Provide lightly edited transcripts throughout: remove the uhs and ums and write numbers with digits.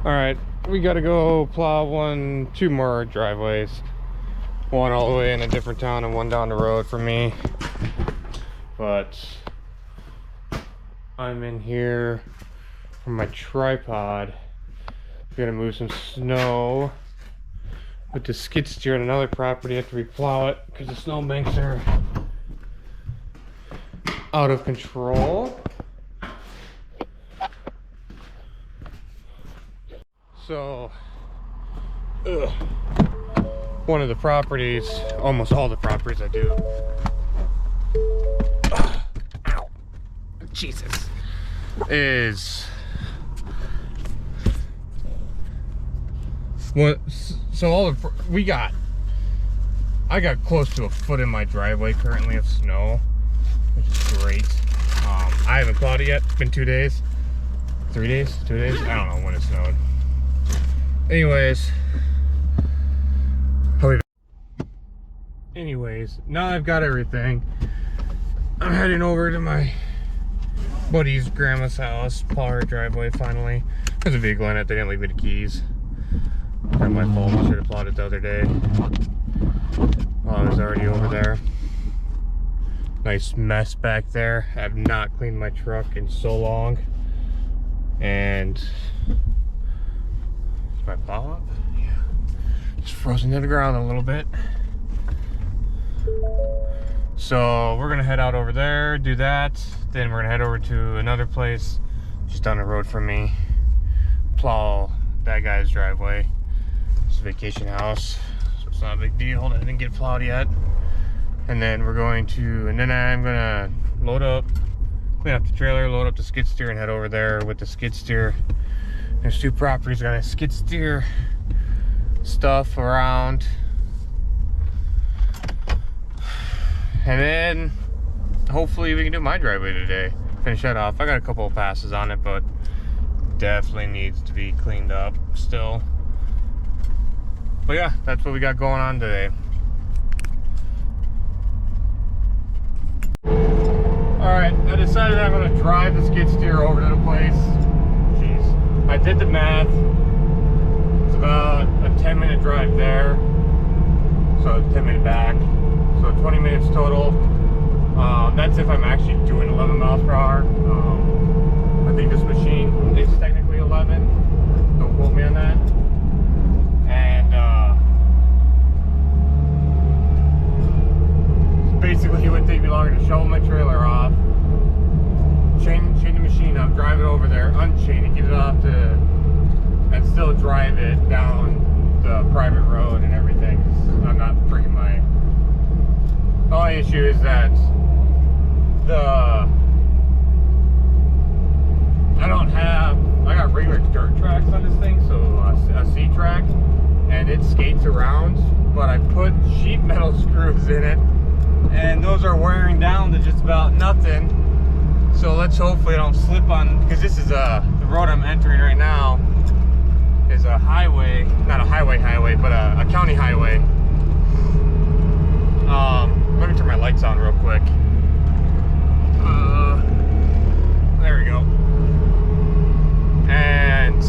All right, we gotta go plow two more driveways. One all the way in a different town and one down the road from me. But I'm in here for my tripod. We gotta move some snow with the skid steer on another property after we plow it because the snowbanks are out of control. So, one of the properties, almost all the properties I do. Ow, Jesus, is what? So all the I got close to a foot in my driveway currently of snow, which is great. I haven't plowed it yet. It's been 2 days, 3 days, 2 days. I don't know when it snowed. Anyways, now I've got everything. I'm heading over to my buddy's grandma's house, plow her driveway finally. There's a vehicle in it, they didn't leave me the keys. Not my fault, I should have plowed it the other day while I was already over there. Nice mess back there. I have not cleaned my truck in so long. And my plow up? Yeah. Just frozen to the ground a little bit. So we're gonna head out over there, do that. Then we're gonna head over to another place just down the road from me. Plow that guy's driveway. It's a vacation house, so it's not a big deal. It didn't get plowed yet. And then I'm gonna load up, clean up the trailer, load up the skid steer, and head over there with the skid steer. There's two properties, got a skid steer stuff around. And then hopefully we can do my driveway today. Finish that off. I got a couple of passes on it, but definitely needs to be cleaned up still. But yeah, that's what we got going on today. Alright, I decided I'm gonna drive the skid steer over to the place. I did the math. It's about a 10-minute drive there, so 10-minute back, so 20 minutes total. That's if I'm actually doing 11 miles per hour. I think this machine is technically 11. Don't quote me on that. And basically, it would take me longer to shovel my trailer off, chain the machine up, drive it over there, unchain it, get it off and still drive it down the private road and everything. I'm not bringing my. The only issue is that I got regular dirt tracks on this thing, so a C track, and it skates around, but I put sheet metal screws in it, and those are wearing down to just about nothing. So let's hopefully I don't slip on, because this is the road I'm entering right now is a highway, not a highway, but a county highway. Let me turn my lights on real quick. There we go. And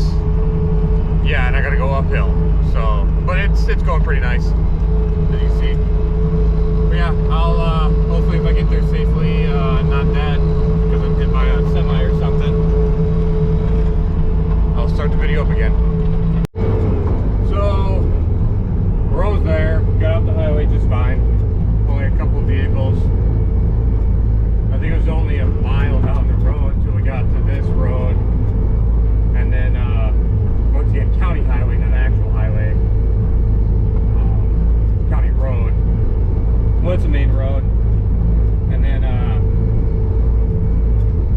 yeah, and I gotta go uphill. So, but it's going pretty nice, as you see. But yeah, I'll hopefully if I get there safely, not dead because I'm hit by a semi or something, I'll start the video up again. So we're almost there. Got up the highway just fine. Only a couple of vehicles. I think it was only a mile down the road until we got to this road, and then once again county highway, not actual highway. County road. Well, it's a main road, and then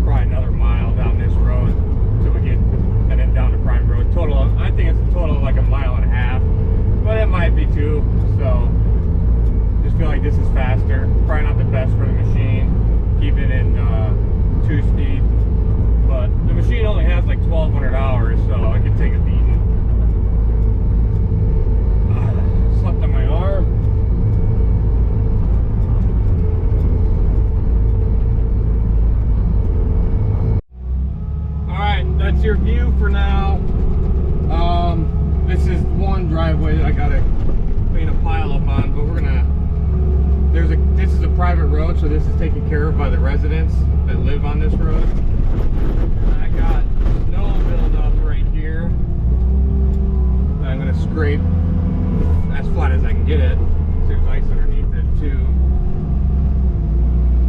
probably another mile down this road till we get, and then down the private road. Total, I think it's a total of like a mile and a half, but it might be two. So just feel like this is faster. Probably not the best for the machine. Keep it in 2-speed, but the machine only has like 1,200 hours, so I can take a beating. Slept on my arm. Alright, that's your view for now. road, so this is taken care of by the residents that live on this road. I got snow buildup right here. I'm gonna scrape as flat as I can get it. There's ice underneath it too.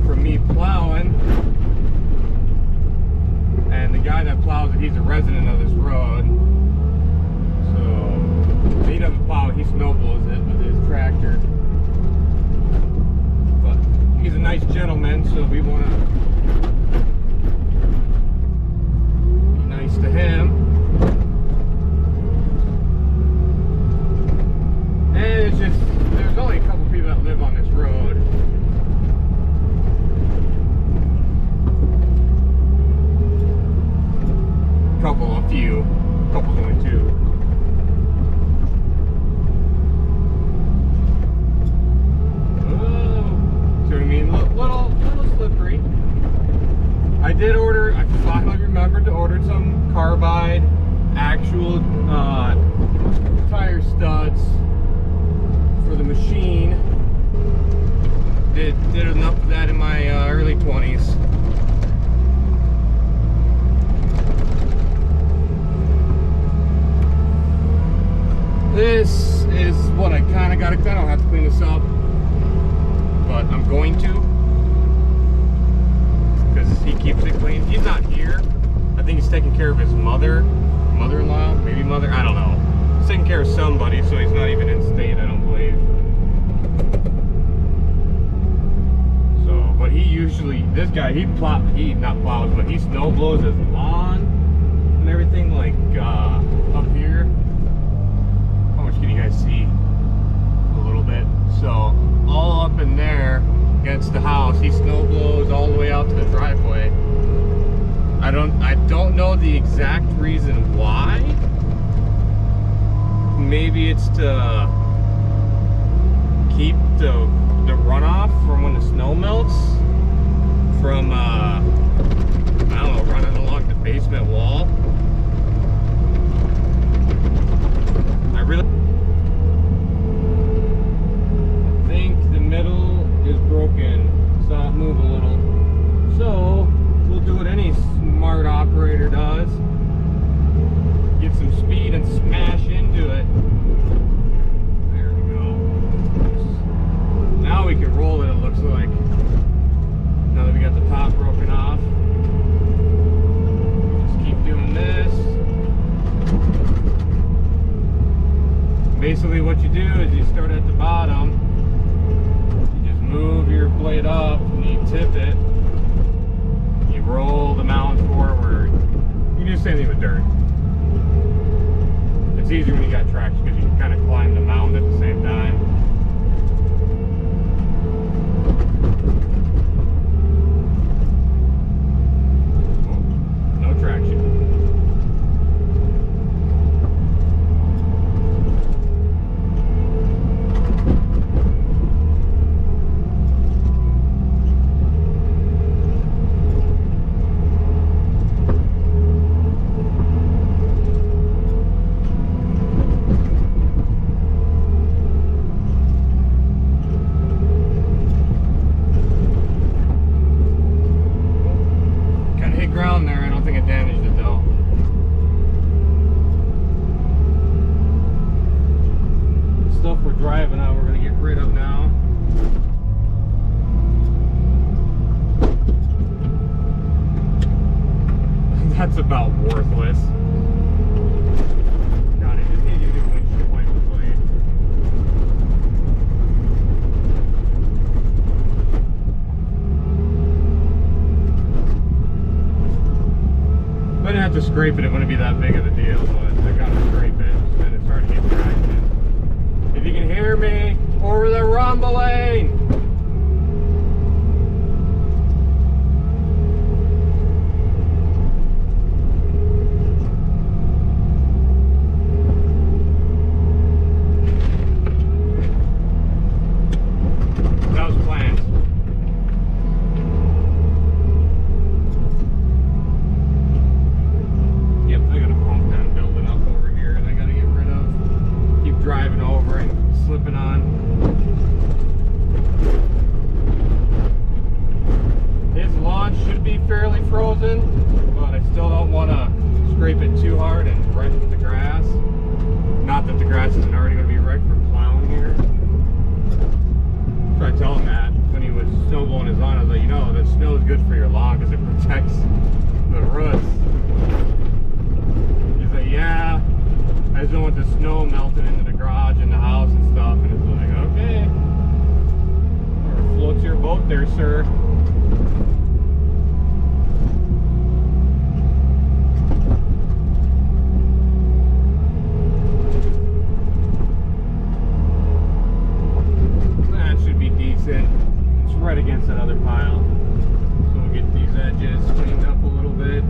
From me plowing, and the guy that plows it, he's a resident of this road. So he doesn't plow it, he snow blows it with his tractor. But he's a nice gentleman, so we want to be nice to him. And it's just, there's only a couple people that live on this road. A few. Couple's only two. Oh, so I mean, little slippery. I did order, I finally remembered to order some carbide actual tire studs for the machine. Did enough of that in my early 20s. This is what I kind of got to done. I don't have to clean this up, but I'm going to, because he keeps it clean. He's not here. I think he's taking care of his mother-in-law, maybe mother, I don't know. He's taking care of somebody, so he's not even in state, I don't believe. So, but he usually, this guy, he not plows, but he snow blows his lawn and everything, like up here. Can you guys see a little bit? So all up in there against the house, he snow blows all the way out to the driveway. I don't know the exact reason why. Maybe it's to keep the runoff from when the snow melts from I don't know, running along the basement wall. I really middle is broken, saw it move a little. So we'll do what any smart operator does, get some speed and smash into it. There we go. Now we can roll it, it looks like, now that we got the top broken off. Just keep doing this. Basically what you do is you start at the bottom, move your blade up and you tip it, you roll the mount forward. You can do the same thing with dirt. It's easier when you got traction because you can kind of climb the mound at the same time. Oh, no traction. Ground there, I don't think it damaged it though. Stuff we're driving out, we're going to get rid of now. That's about worthless. God, I just need to do windshield wiper blade. I didn't have to scrape it wouldn't be that big of a deal, but I gotta scrape it, and it's hard to get traction. If you can hear me over the rumbling, that was planned. driving over and slipping on. hard and right into the grass. Not that the grass isn't already going to be right for plowing here. So I tell him that when he was snow blowing his lawn, I was like, you know, the snow is good for your lawn because it protects the roots. He's like, yeah, I just don't want the snow melting into the garage and the house and stuff. And it's like, okay, or floats your boat there, sir. It's right against that other pile, so we'll get these edges cleaned up a little bit.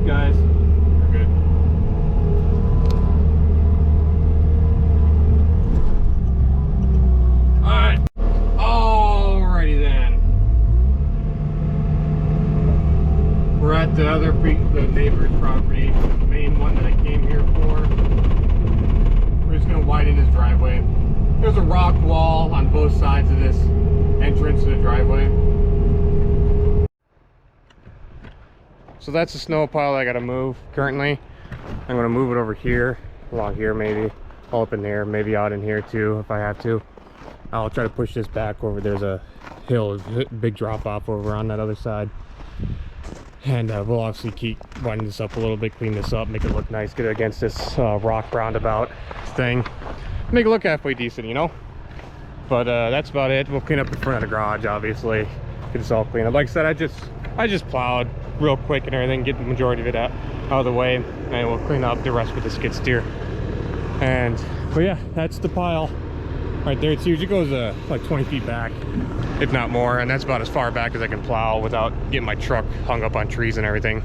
Guys, we're good. Alright. Alrighty then. We're at the other the neighbor's property, the main one that I came here for. We're just gonna widen his driveway. There's a rock wall on both sides of this entrance to the driveway. So that's the snow pile I gotta move currently. I'm gonna move it over here, along here maybe, all up in there, maybe out in here too if I have to. I'll try to push this back over. There's a hill, a big drop off over on that other side. And we'll obviously keep winding this up a little bit, clean this up, make it look nice, get it against this rock roundabout thing. Make it look halfway decent, you know? But that's about it. We'll clean up the front of the garage, obviously. Get this all cleaned up. Like I said, I just plowed real quick and everything, get the majority of it out of the way, and we'll clean up the rest with the skid steer. But yeah, that's the pile right there. It's huge. It goes like 20 feet back, if not more, and that's about as far back as I can plow without getting my truck hung up on trees and everything.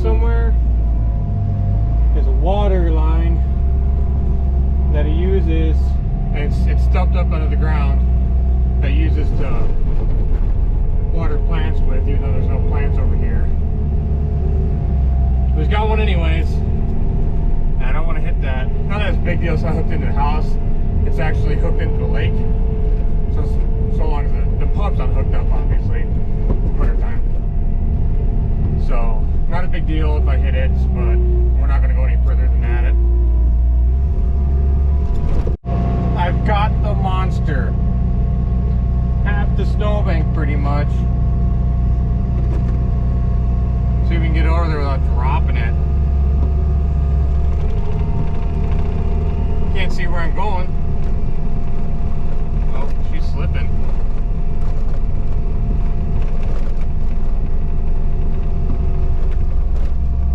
somewhere. There's a water line that he uses, and it's stuffed up under the ground, that he uses to deal. It's not hooked into the house. It's actually hooked into the lake. So long as the pump's not hooked up, obviously, winter time. So not a big deal if I hit it, but we're not going to go any further than that. I've got the monster. Half the snowbank, pretty much. See if we can get over there without dropping it. Can't see where I'm going. Oh, she's slipping.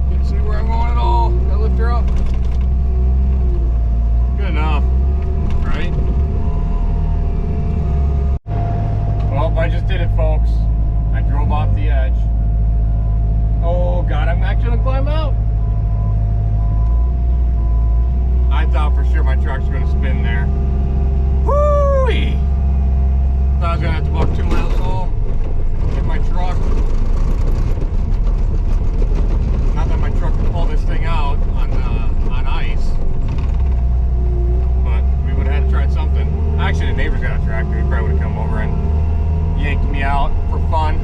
Can't see where I'm going at all. Gotta lift her up. Good enough, right? Well, I just did it, folks. I drove off the edge. Oh God, I'm actually gonna climb out. I thought for sure my truck's gonna spin there. Whoo-wee! Thought I was gonna have to walk 2 miles home. Get my truck. Not that my truck can pull this thing out on ice. But we would have had to try something. Actually, the neighbor's got a tractor. He probably would have come over and yanked me out for fun.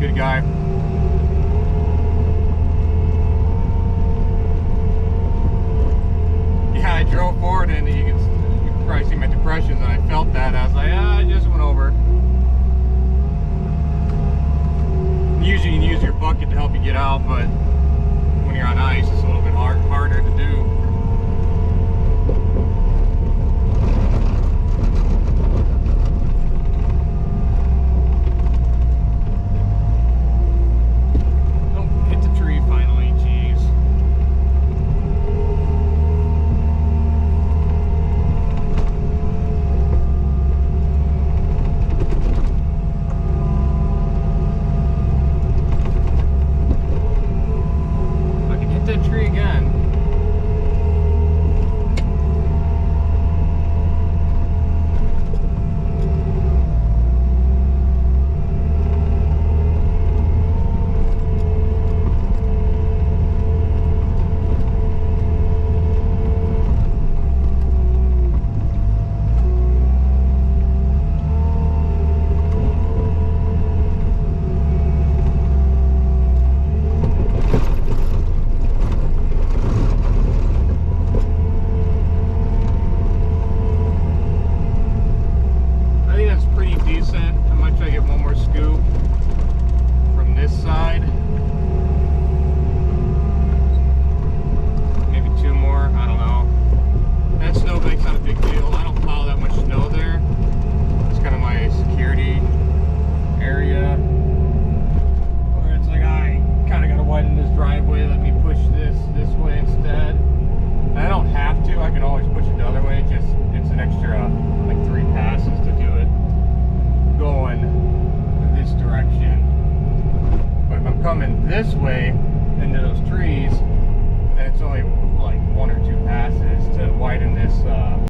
Good guy. Yeah, I drove forward and you can probably see my depressions, and I felt that. I was like, I just went over. Usually you can use your bucket to help you get out, but when you're on ice, it's a little bit harder to do. This way,